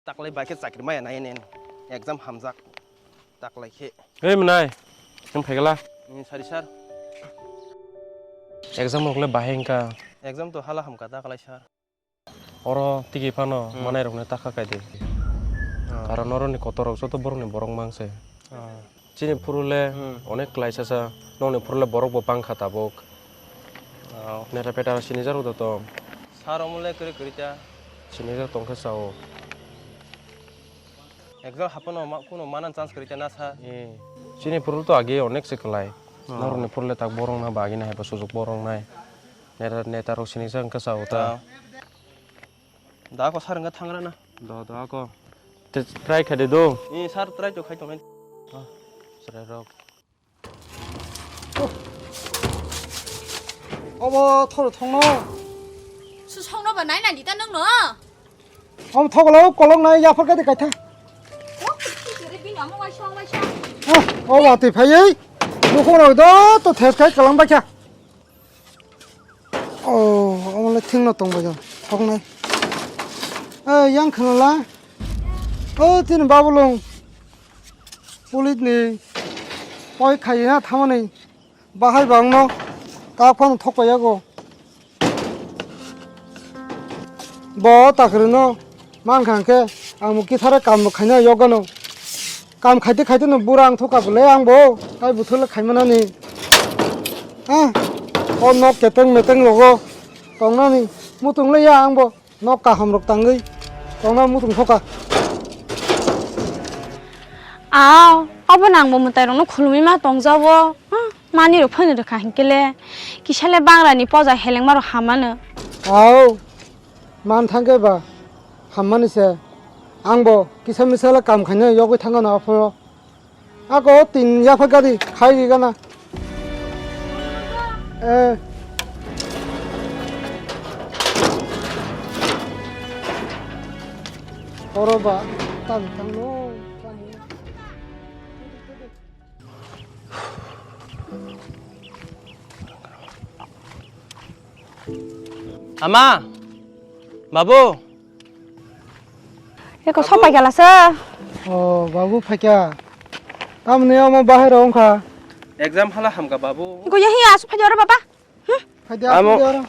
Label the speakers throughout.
Speaker 1: Taklay baik sakit maya nainin. Exam hamzak. Taklay ke.
Speaker 2: Hei menai, yang pegala.
Speaker 1: Ini sari sar.
Speaker 2: Exam rokle bahengka.
Speaker 1: Exam tu halah hamka taklay sar.
Speaker 2: Oro tigi pano, mana rokne taka kaide. Karena orang ni kotor, so tu borong ni borong mangse. Cini purule, onek kelai sasa, nong ni purule borok bopang kata bok. Nera peta sini jaru tu tom.
Speaker 1: Sar omule kiri kiri ta.
Speaker 2: Sini jaru tongke sao.
Speaker 1: Exam hapono kuno manan chance kiri ta nasa.
Speaker 2: Sini purule tu agi onek sekelai. Nong ni purule tak borong na bagi na heba susuk borong na. Neta rok sini jaru kesau ta.
Speaker 1: Dah aku sar enggak tangan na.
Speaker 2: Dah aku. Try kade do.
Speaker 1: Ini sar try tu kai tu men.
Speaker 2: Serai rok.
Speaker 3: 어머 털어 통로
Speaker 4: 수성로가 나이나 니다 능너
Speaker 3: 어머 털어 꼴렁 나이 야펄 가데 가타 어머 어때 파이 누구나 또 대스카이 꼴렁 바캬 어머 팅로 똥바자 통네 양크노라 어디는 바블롱 폴리드니 어이 카이나 타마네 바하이 방노 까파는 톡바야고 뭐 따그러노 만칸케 아무 기타라 깜 খাইনা 여가노 깜 খাইতে খাইতেনো বুরাং ঠকাবলে আংবো তাই বুথলে খাইমানানি 어 nok keteng meteng logo tongnani mutungle ya angbo nok ka hamrok tangai tongna mutung thoka
Speaker 4: 어버낭 몸은 따로는 굴미마 동자고 많이로 펀으로 가hin길래 기샬레 방라니 뻗어 헬랭마로 하마는
Speaker 3: 아우 만탄게 봐 한만이세 앙보 기사미살라 감खा냐 여기 탄거 나와요 아고 띵 야파가디 가이기가나 에 걸어봐 땅땅노
Speaker 1: Ama, babu.
Speaker 4: 이거 소파 갈라서
Speaker 3: 바부 파캬 다음에 엄마 바해로 온카
Speaker 1: Exam halah hamka babu.
Speaker 4: 이거 여기 아수 파져라 봐봐
Speaker 3: 파디 아프디아라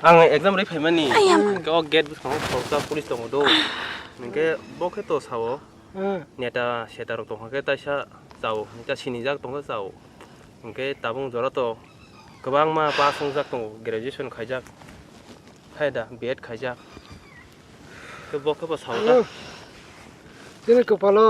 Speaker 1: Ang exam ri phaiman ni. Ko gate bus khong khota police tong do. Nge bokhe to sawo. Neta seta rok tong ke ta sa sawo. Neta sini jak tong sawo. Nge tabung jora to गोबां मा पास संजाक दङ ग्रेजुएशन खायजाक फायदा बीएड खायजाक तो बखबो सावदा
Speaker 3: दिनै कपालो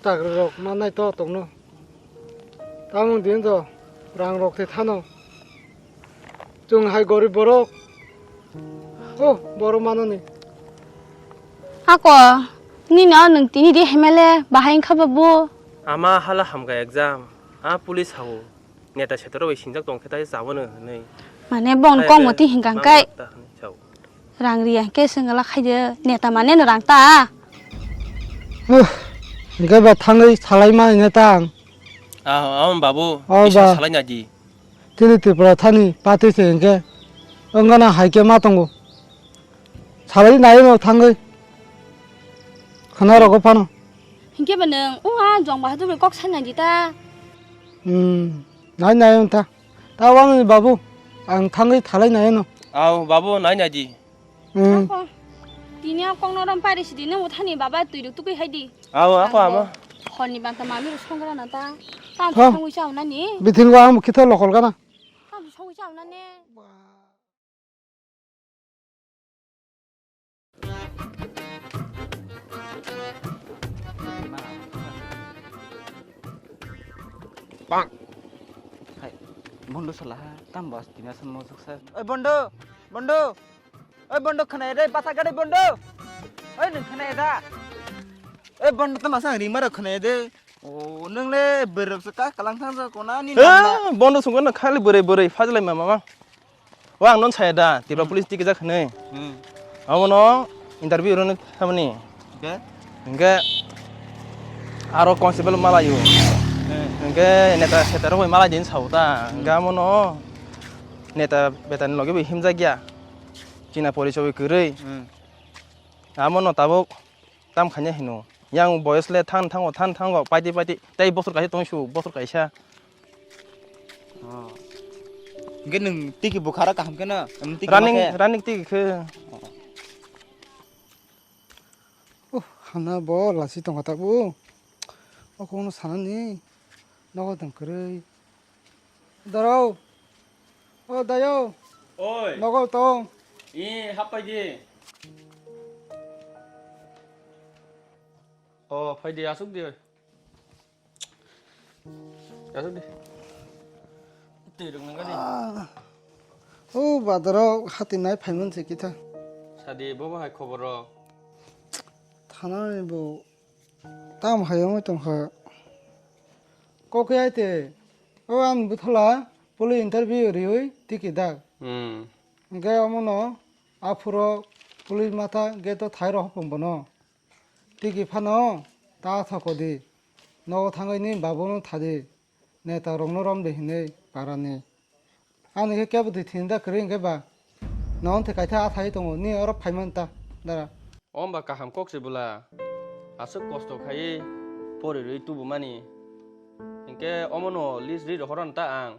Speaker 3: ताग्रक मानाय तो तंनो तामुं दिन तो रां रक्ते थानो जों हाय गरिब बरक बर माननि
Speaker 4: 아고 니나 능티니 디 헤멜레 바하인 카바부
Speaker 1: 아마 할라 함가 exam 아 police 하고 नेता क्षेत्र बै सिंजाक दं खेताय जावनो नै
Speaker 4: माने बन कम मति हिंगांकाय रांरिया के संगला खायदो नेता माने न रांता
Speaker 3: इनका बा थाङै सालायमा इने तां
Speaker 1: बाबू
Speaker 3: बा
Speaker 1: सालायना दि
Speaker 3: दिनै त्रिपुरा थानि पातेसे इनके अंगाना हायके मा दंगो सालाय नायनो थाङै खनारगो फानो
Speaker 4: हिंके बनं उहा जं बाहादुर कक सान्ना दिता
Speaker 3: 나이 나요 다 다왕이 바보 안 탕의 탈이 나요
Speaker 1: 바보 나이냐 디
Speaker 4: 아고 디냐 꽁노람 파리시 디는 못하니 바바 뚜이룩 뚜이 하디
Speaker 1: 아고 아마
Speaker 4: 허니 반타 마미로 송그라나다 땀 성이 샤우나니
Speaker 3: 미팅과 한번 기타 놓고 가나
Speaker 4: 땀 성이 샤우나니
Speaker 1: 빵
Speaker 5: बंडो सलाह तम बस दिना सम सक्सेस ओइ बंडो खनाय रे बासा गाडे बंडो ओइ नों खनाय दा ओइ बंडो त मासा रिमा र खनाय दे ओ नोंले बेरक का कलां थां जा कोना नि
Speaker 1: बन्द संगन खालि बोरै फाजलाय मामा वा आं नन सायदा तिब्रा पुलिस टिके जाखनै आवनो इंटरव्यू रनो खामानि
Speaker 5: के
Speaker 1: नंगे आरो कॉन्स्टेबल मालायो नंगे नेता सेतार होय माला दिन सावता गामनो नेता बेतान लगे बे हिमजा गया China police kere. Amon no tabok tam khanya hino. Yang boys le than thang pati tai bosor kai tong shu bosor kai sha.
Speaker 5: Cái nừng tiki bukhara kaham cái na tiki
Speaker 1: running ti ke.
Speaker 3: 하나 뭐 라시 동 같다고 거기는 사는니 너거든 그래 너로 나요
Speaker 2: Oi,
Speaker 3: 너거 또
Speaker 2: apa je? Oh, phải đi asuk đi. Asuk đi. Đi được nâng cái đi.
Speaker 3: 받으러 하트 나이 팔면 되겠다
Speaker 2: Sadi bố hay khoboro.
Speaker 3: 하나는 뭐 다음 하영을 동하 꼭 해야 돼안 붙을라 볼리 인터뷰 리오이 티키다 그러니까 어머너 앞으로 볼리 마타 게또 타이로 합본번호 티키 파노 다 타고디 너 당연히 마보는 타디 내다 롱노람데 히네 바라니 아니 그 깨부터 튄다 그러니까 봐 너한테 같이 아타이 동어 니 얼어 팔면 따 나라
Speaker 2: Om baka ham kok sebula. Asuk kosto khai pore rei tu bumani. Inke omono list ri horan ta ang.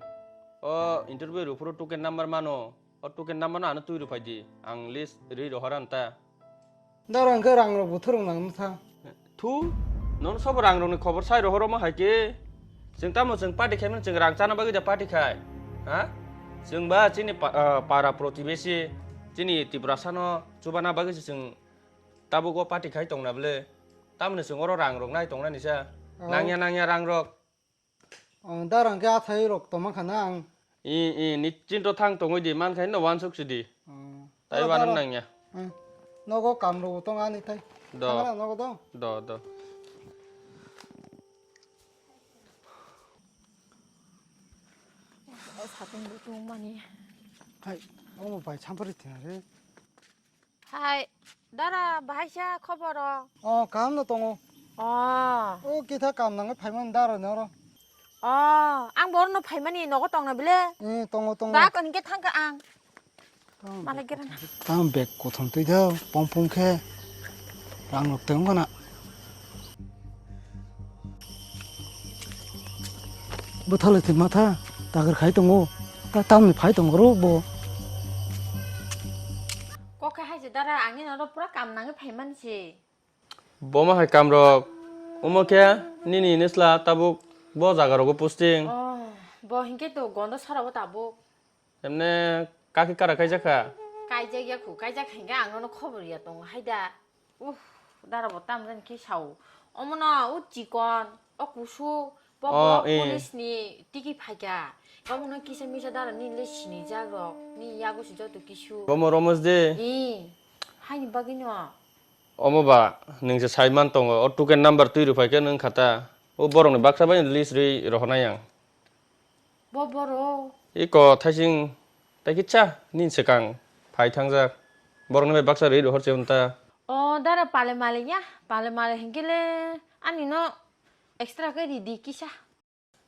Speaker 2: O interview ru pro token number mano. O token number na anu tu ru phaji. Ang list ri horan ta.
Speaker 3: 너랑 그랑으로 붙으러 나가면서
Speaker 2: Tu non sob rang rong ni khobor sai ro horo ma hai ke. Jeng tamo jeng party khai men jeng rang chana ba ge party khai. Ha? Jeng ba chini para protibesi chini tibrasano chubana ba ge jeng tabu go party khai tong na ble. Tam ne jeng oro rang rong nai tong na ni sa. Nangya rang rok.
Speaker 3: 나랑 그 아타이로 도망가나
Speaker 2: Ni chinto thang tong di man khai no wan suk si di. Tai wan nang nya.
Speaker 3: 너거 감로 동안 이따
Speaker 2: 더.
Speaker 3: 너거도
Speaker 2: Do.
Speaker 4: 사돈 좀 많이.
Speaker 3: 하이 너무 많이 참버리 되네
Speaker 4: 하이, 나라 마이샤 커버러.
Speaker 3: 감도 동어 기타 감는 거 팔면 나라 너로
Speaker 4: 앙 뭐는 팔만이 너가 떡나 빌래?
Speaker 3: 동어
Speaker 4: 나 거는 게 탄가 앙. 말해 그러나.
Speaker 3: 다음 백 고통 뜨죠 뽕뽕해 랑록 뜬 거나 뭐 탈레트 마타 다그 가이 동어 다 다음에 파이 동어로 뭐
Speaker 4: có cái hay gì đó ra anh ấy nó rất cầm nắng cái phải mình gì
Speaker 2: Bo ma hai kam rok. Omo ke ni nesla tabu bo jaga ro go posting.
Speaker 4: bo hình cái đồ gòn đó sao đâu có bộ
Speaker 2: Emne kaki kara khai jakha.
Speaker 4: cái gì cái cụ cái gì hình cái anh nó khó bự tông hay đã đã là một tam dân cái sầu ông nó chỉ còn cú su bo police ni tiki phải cả ông nó kia xem sao đó là ni lấy xin ra rồi ni ya có sự cho tụi kia su
Speaker 2: Bomo romos de.
Speaker 4: hay ni bao nhiêu
Speaker 2: Omo ba ningse saiman tong o token number tu ru phai ke nang khata. O borong ni baksa ba list ri rohna yang.
Speaker 4: bo rồi
Speaker 2: Iko thaising takicha nin sekang phai thangja. Borong ni baksa ri ro hor cheunta.
Speaker 4: đó là pale male hình cái le anh nó extra cái gì đi kia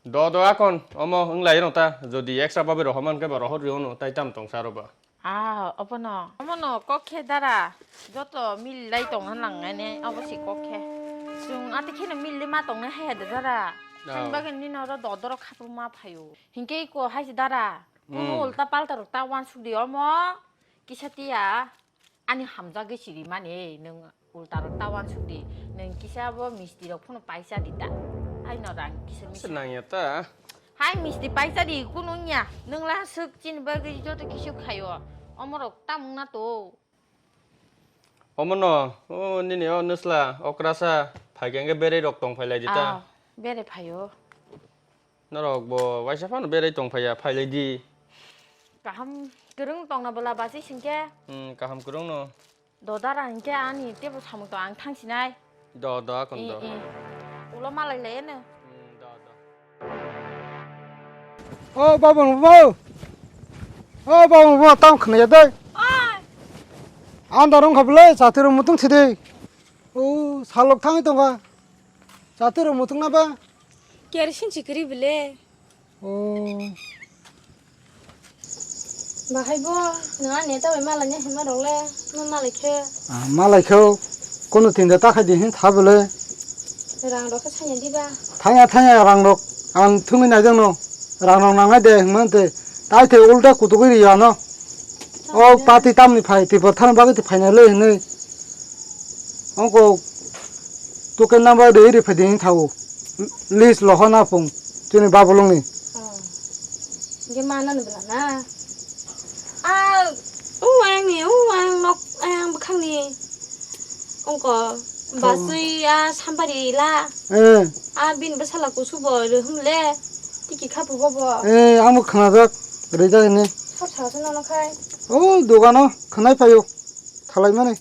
Speaker 2: Do akon omo nglai rong ta jodi extra ba be rohman ke ba rohor ri ono tai tam tong saro ba.
Speaker 4: 어머 너 꺾해 달아 저도 밀 라이 동안 랑네 아버지 꺾해 중 아티키는 밀리마 동네 해야 되더라 생각엔 니너도 너더러 카부마 파요 hin게 있고 하지 달아 올다 빨다로 따완 수리 어머 기샤띠야 아니 함자게 시리만이 능 올다로 따완 수리 능 기샤버 미스티로 푸는 빠이사디다 아이 너랑 기샤 미스
Speaker 2: Senang ya ta.
Speaker 4: hai misti paisa di gunungnya neng lah sekcin bagi jodoh kisuk kayo omorok tamung na to
Speaker 2: Omo no o ni ne o nesla okrasa phai ke bere rok tong phai lai dita.
Speaker 4: bere payo
Speaker 2: Norok bo waisa fan bere tong phai ya phai lai di.
Speaker 4: kaham gerung tong na bela basi singke
Speaker 2: Kaham kurung no.
Speaker 4: dodara hingke ani tebo samung to ang thang sinai
Speaker 2: Do akon do.
Speaker 4: ulo malai lene
Speaker 2: Do.
Speaker 3: 바보 땀 크네 돼 안다롱 가블래 자태로 무뚱 치대 살록탕이 동가 자태로 무뚱 나봐
Speaker 6: Kershin chikri bile. बाहायबो नङा ने दाबाय मालायनि हेमा रंले नों मालायखो
Speaker 3: मालायखौ কোনো তিনটা টাকা দিহি থাবলে
Speaker 6: रां रखौ सायना दिबा
Speaker 3: থাঙা রাং রক আং থুমি না জানো রাং রং নাঙাই দে মতে তাইতে উল্টা কুতুগিরি জানো ও পাতি তামনি ফাই তিবর থান বাগতি ফাইনালে নে অঙ্ক তোকে নাম্বার দে রে ফাইদিং থাও লিস্ট লহনা পং তুমি বাবলংনি
Speaker 6: ge mana nu bla na a ang nok ang bakhang ni ong ko basui a sambari la a bin basala ko subo re humle tiki khapu bobo
Speaker 3: এ আমু খানা যাক রেজা নে
Speaker 6: sab sa sa na khai
Speaker 3: ও দোকানো খানাই পাইও খালাই মানে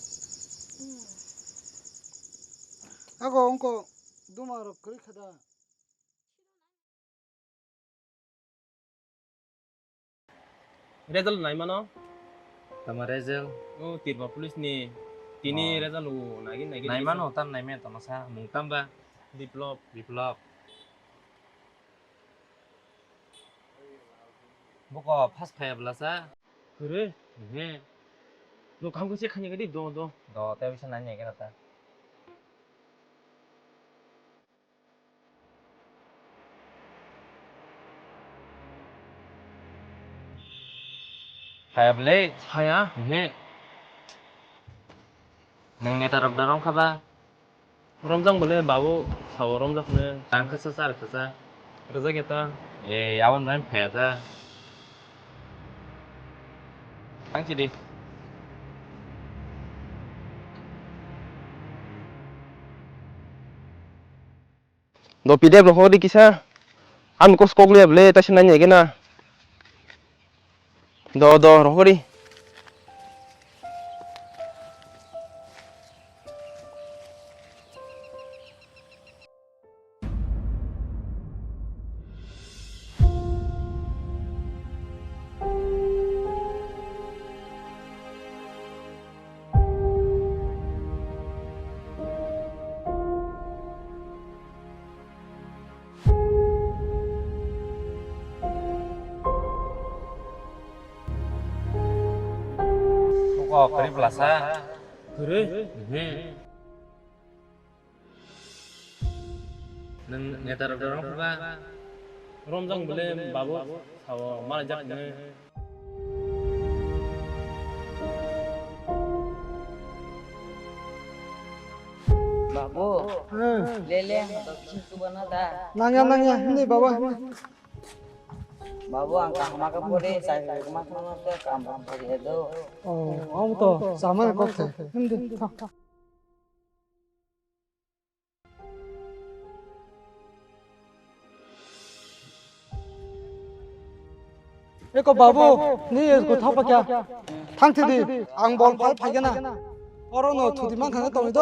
Speaker 3: আগো অঙ্ক দুমার করি খাদা
Speaker 1: রেজাল্ট নাই মানো
Speaker 2: Tama Rezel.
Speaker 1: ও তিরবা পুলিশ নি তিনি রেজাল্ট ও নাগি নাগি
Speaker 2: Naimano tam naime tamasa mungtam ba
Speaker 1: Biplab
Speaker 2: biplop. Boko pas phaya blasa.
Speaker 1: 그래
Speaker 2: He.
Speaker 1: 너 감고 체크하니 그디 너
Speaker 2: Do te bisa nanya kira ta. Phaya ble.
Speaker 1: 하야
Speaker 2: He. Nang neta rok darong khaba.
Speaker 1: 럼장 볼래 마보 사워 럼장 보내
Speaker 2: Tang khasa sar khasa.
Speaker 1: 그러자겠다
Speaker 2: Eh, yawan main phaya ta. Tang chi đi.
Speaker 1: 너 PDF 로 어디 기사 안 코스 꼭래 블레 다시 난 얘기나 너 로허리
Speaker 2: Boko kari blasa.
Speaker 1: 그래
Speaker 2: He. Nang neta rok darong khaba.
Speaker 1: 럼장 볼래 마보 사워 말아 잡네
Speaker 7: Babu, lele atau pintu bana dah.
Speaker 3: নাঙা নে বাবা
Speaker 7: Babu angkat makan boleh, saya makan makan kampung boleh itu.
Speaker 3: 어 아무도 자만 걱대 힘들 에코 바보 니 에코 타박야 탕티디 앙볼 팔 파게나 어로노 투디만 가나 또미도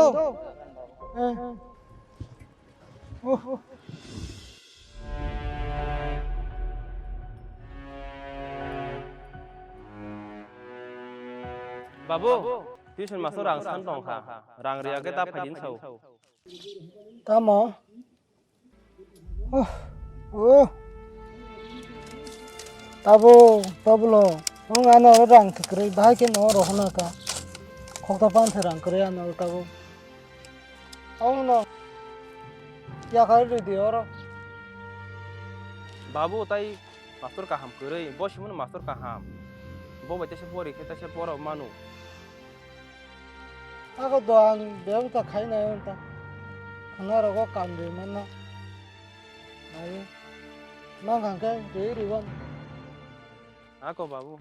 Speaker 1: 바보 티션 마서랑 산동하 랑리아게 다 파진 사우
Speaker 3: 다모 어 ताबो तबलो हम आना रंग करे भाई के नो रहना का खोता पान थे रंग करे आना ताबो हम नो या कर दी और
Speaker 1: बाबू ताई मास्टर का हम करे बसिमन मास्टर का हम बो बतेसे परी खेतासे परो मानु
Speaker 3: आगो दोन बेव ता खाई ना ता खाना रगो काम दे मन ना आई ना खान के दे रिवन
Speaker 1: आको बाबू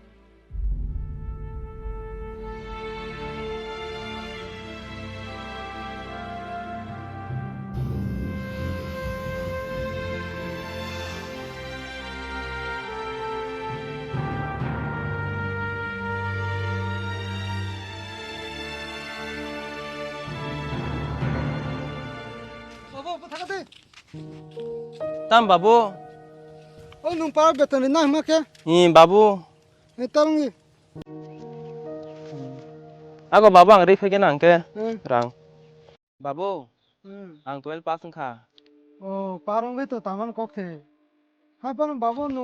Speaker 3: बाबू बता दे
Speaker 1: 땀 바보
Speaker 3: ओ नु पार बेतन ना हम के
Speaker 1: 이 바보
Speaker 3: ए तालंगी
Speaker 1: 아고 바보 안 리페게나 안게
Speaker 3: 응
Speaker 1: 랑 바보
Speaker 3: 응
Speaker 1: ang 12 पासन खा
Speaker 3: 어 पारंगे तो तामन कोक थे हां पर बाबू नु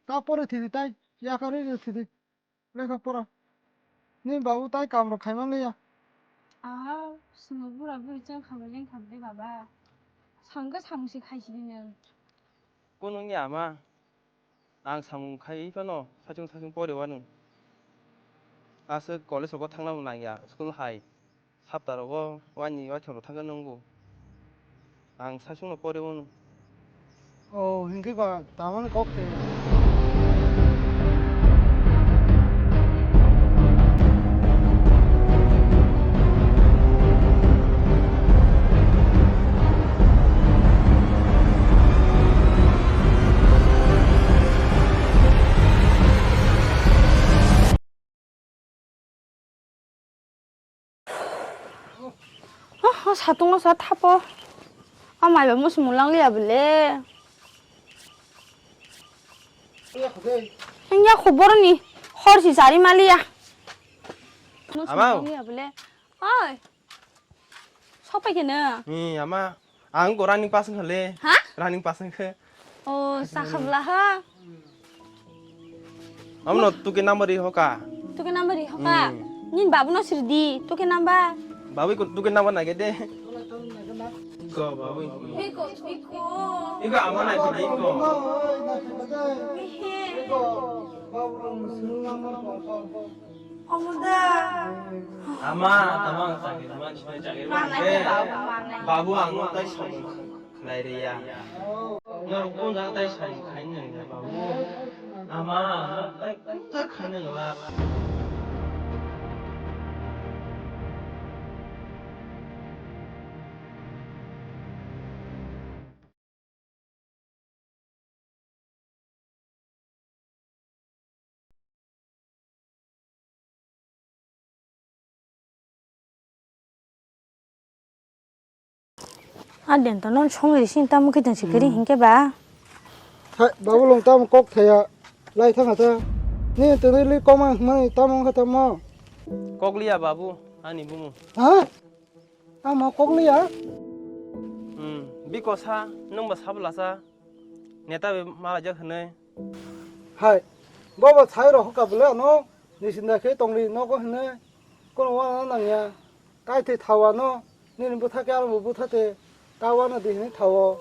Speaker 3: का पर थी ताई या करे थी लेखाफोरा नी बाबू ताई कामरो खायमानलैया
Speaker 6: 아, 스노브라고 좀 가면 간대 봐봐. 상가 상식 하시는.
Speaker 1: 꼬는 게 아마 랑 사문카이 편어 사중 버려와는 아스 걸레서고 탕나무 나야 스쿨 하이 삽다라고 완이 와처로 타가는고 랑 사중로 버려오는
Speaker 3: hinki가 나만 꺾대
Speaker 6: 자동차 타봐. 아, 말 무슨 몰랑리야 볼래. 형야 고버니 허르시 자리 말이야. 무슨
Speaker 1: 아마우.
Speaker 6: 몰랑리야 볼래. 어이. 서빠게는.
Speaker 1: 아마 앙고 라닝 빠승 할래
Speaker 6: 하?
Speaker 1: 라닝 빠승 그
Speaker 6: 사카블라하.
Speaker 1: 아무나 두개 나머리 호까
Speaker 6: Tuke number di hoka. Nin babu no sirdi. Tuke number.
Speaker 1: 바위 그 두개 나머 나게데 그 바위
Speaker 6: Biko.
Speaker 1: 이거 아무나 이거
Speaker 3: 이거 바보랑 승남만
Speaker 6: 어머다.
Speaker 1: 아마 다만 사게 다만 집에 자게
Speaker 6: 만나게
Speaker 1: 바보 안 왔다 샤이 나이리야 너 공장 다 샤이 가있는 바보 아마 딱 하는 거야
Speaker 6: À điện tao nó không người xin tao một cái thằng chỉ cái đi hình cái bà.
Speaker 3: 바보 롱 따면 꼭 돼야 라이 탕하다 니 뜨들리 꼬마 많이 따면 하다 뭐
Speaker 1: 꼭리야 바보 아니 부모
Speaker 3: 아? 뭐 꼭리야?
Speaker 1: 비코 사 농바 사블라사 네타베 말아줘 그네
Speaker 3: 하이 바보 차이로 할까 볼래 너 니신다 그 동리 너고 했네 그럼 와 나냐 까이테 타와 너 니는 못하게 하면 못 못하대 까와나 되네 타워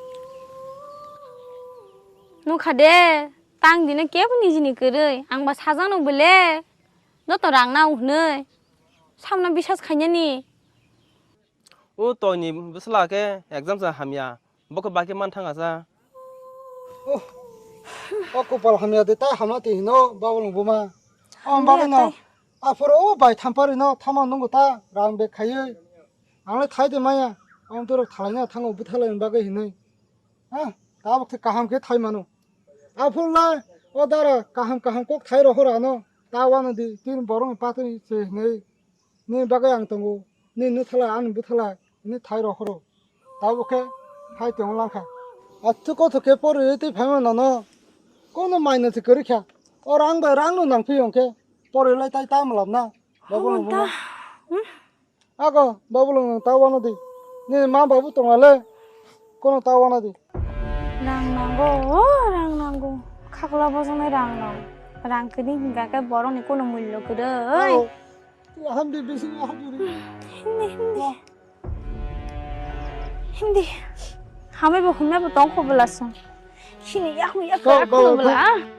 Speaker 6: Nó khá đê, tăng thì nó kéo cái gì cơ rồi, ăn bà xa răng nó bự lê, nó tao răng nào nữa, sao nó bị sát khai nhỉ?
Speaker 1: 오 또니 무슬라게 exam사 함이야 뭐그 밖에 많다가사
Speaker 3: 그 발하면 돼. 다 하나도 너 바보는 보마. 바보는 앞으로 바이 탐파리 너 타만 놓은 거다. 랑베 가요. 안에 타이데 마야. 아무도록 탈라냐 탕고 붙을라는 바가 있네. 다부터 가함 그 타이만은. 앞으로 어다라 가함 꼭 타이로 호라 너. 다와는데 뒤는 버롱 빠뜨니 네. 네 바가 양동고. 네 누탈라 안 붙을라. 네 타이로 호로. 다부케 하이때 올라가. 특고 더 개뽀를 이때 배면 너는 꼬는 마이너스 그렇게 어랑바 랑로 낭피용케 뽀를 라이 따이 따면 없나 바보는 뭐나 아가 바보는 따와나디 네 마바부 동안래 꼬는 따와나디
Speaker 6: Rang nango, khắc la bao này rang cái đi cái bò này cô nó mùi lo cái đó.
Speaker 3: 함디 비싱 함디
Speaker 6: 힘디, 하메 보 혼메 보 똥코 불랐어. 신이 야구 야구 야구 불라.